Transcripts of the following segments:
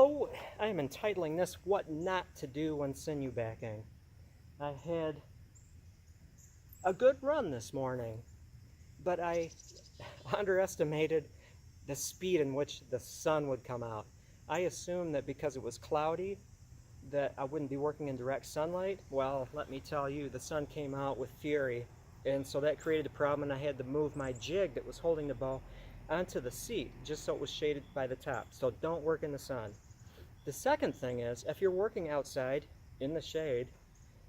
So, I am entitling this What Not to Do When Sinew Backing. I had a good run this morning, but I underestimated the speed in which the sun would come out. I assumed that because it was cloudy that I wouldn't be working in direct sunlight. Well, let me tell you, the sun came out with fury, and so that created a problem, and I had to move my jig that was holding the bow onto the seat just so it was shaded by the top. So don't work in the sun. The second thing is, if you're working outside in the shade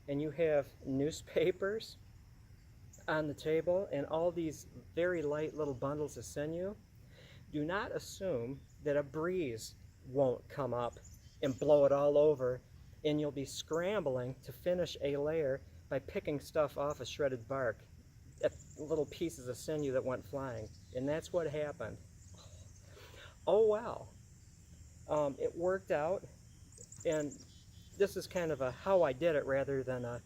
and you have newspapers on the table and all these very light little bundles of sinew, do not assume that a breeze won't come up and blow it all over, and you'll be scrambling to finish a layer by picking stuff off of shredded bark, little pieces of sinew that went flying. And that's what happened. Oh well. It worked out, and this is kind of a how I did it rather than a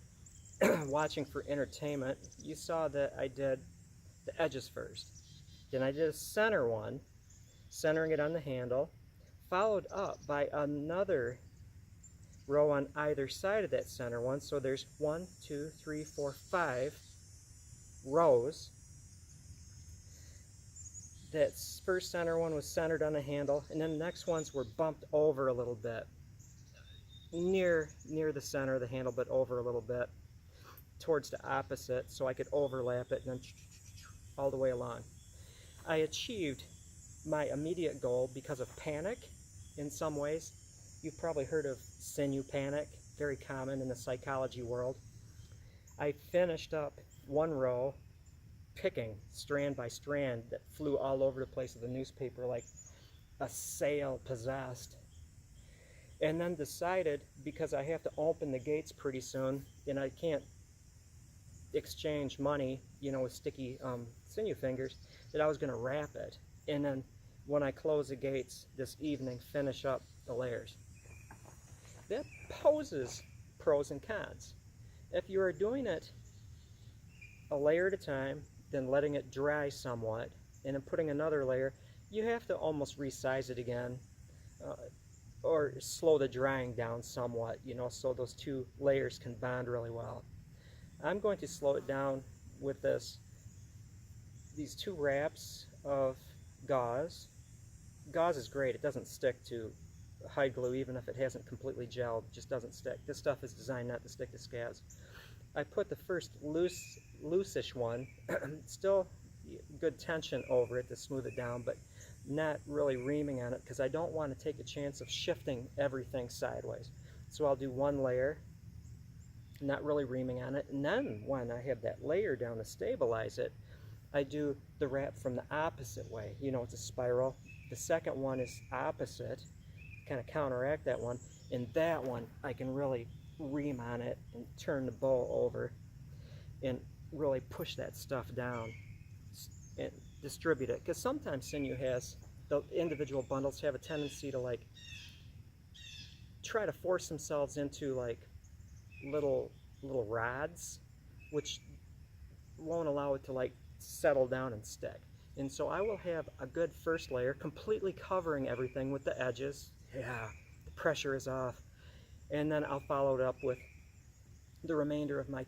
watching for entertainment. You saw that I did the edges first. Then I did a center one, centering it on the handle, followed up by another row on either side of that center one. So there's 1, 2, 3, 4, 5 rows. That first center one was centered on the handle, and then the next ones were bumped over a little bit, near the center of the handle, but over a little bit towards the opposite, so I could overlap it and then all the way along. I achieved my immediate goal because of panic in some ways. You've probably heard of sinew panic, very common in the psychology world. I finished up one row picking strand by strand that flew all over the place of the newspaper like a sail possessed, and then decided, because I have to open the gates pretty soon and I can't exchange money, with sticky sinew fingers, that I was going to wrap it, and then when I close the gates this evening, finish up the layers. That poses pros and cons. If you are doing it a layer at a time, then letting it dry somewhat, and then putting another layer, you have to almost resize it again, or slow the drying down somewhat, so those two layers can bond really well. I'm going to slow it down with these two wraps of gauze. Gauze is great. It doesn't stick to hide glue, even if it hasn't completely gelled. It just doesn't stick. This stuff is designed not to stick to scabs. I put the first loose-ish one, still good tension over it to smooth it down, but not really reaming on it because I don't want to take a chance of shifting everything sideways. So I'll do one layer, not really reaming on it, and then when I have that layer down to stabilize it, I do the wrap from the opposite way. It's a spiral. The second one is opposite, kind of counteract that one, and that one I can really ream on it and turn the bow over and really push that stuff down and distribute it, because sometimes sinew has, the individual bundles have a tendency to try to force themselves into little rods, which won't allow it to settle down and stick. And so I will have a good first layer completely covering everything with the edges. Yeah, the pressure is off. And then I'll follow it up with the remainder of my,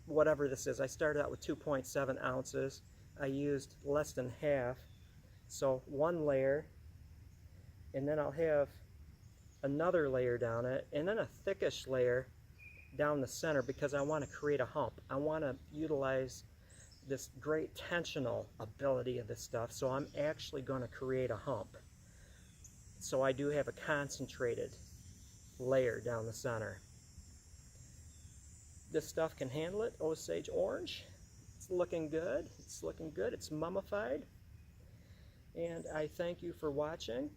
whatever this is. I started out with 2.7 ounces. I used less than half. So one layer, and then I'll have another layer down it, and then a thickish layer down the center, because I want to create a hump. I want to utilize this great tensional ability of this stuff, so I'm actually going to create a hump. So I do have a concentrated layer down the center. This stuff can handle it. Osage orange. It's looking good. It's looking good. It's mummified. And I thank you for watching.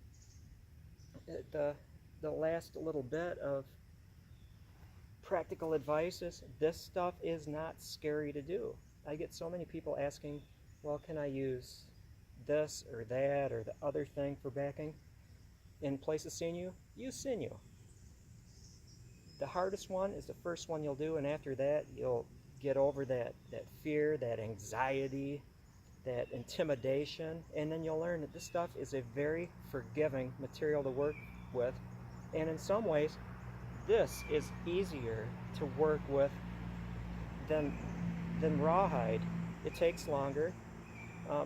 The last little bit of practical advice is, this stuff is not scary to do. I get so many people asking, well, can I use this or that or the other thing for backing in place of sinew? Use sinew. The hardest one is the first one you'll do, and after that you'll get over that fear, that anxiety, that intimidation, and then you'll learn that this stuff is a very forgiving material to work with, And in some ways, this is easier to work with than rawhide. It takes longer,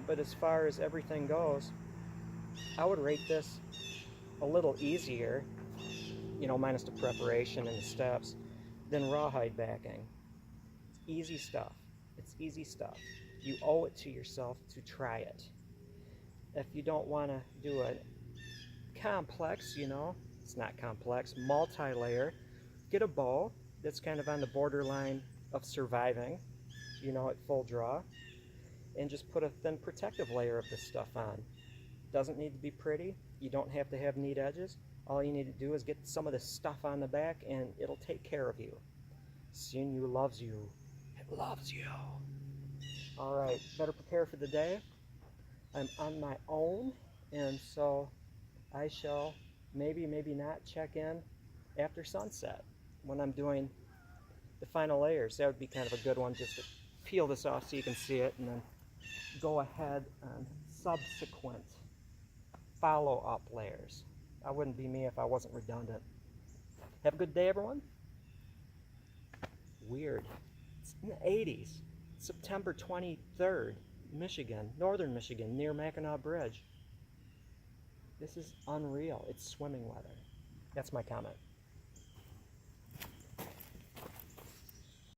but as far as everything goes, I would rate this a little easier, you know, minus the preparation and the steps, than rawhide backing. It's easy stuff. It's easy stuff. You owe it to yourself to try it. If you don't want to do a complex, you know, it's not complex, multi-layer, get a bow that's kind of on the borderline of surviving, you know, at full draw, and just put a thin protective layer of this stuff on. Doesn't need to be pretty. You don't have to have neat edges. All you need to do is get some of this stuff on the back and it'll take care of you. Sinew loves you. It loves you. All right, better prepare for the day. I'm on my own, and so I shall maybe not check in after sunset when I'm doing the final layers. That would be kind of a good one, just to peel this off so you can see it, and then go ahead on subsequent follow-up layers. That wouldn't be me if I wasn't redundant. Have a good day, everyone. Weird. It's in the 80s. September 23rd, Michigan, northern Michigan, near Mackinac Bridge. This is unreal. It's swimming weather. That's my comment.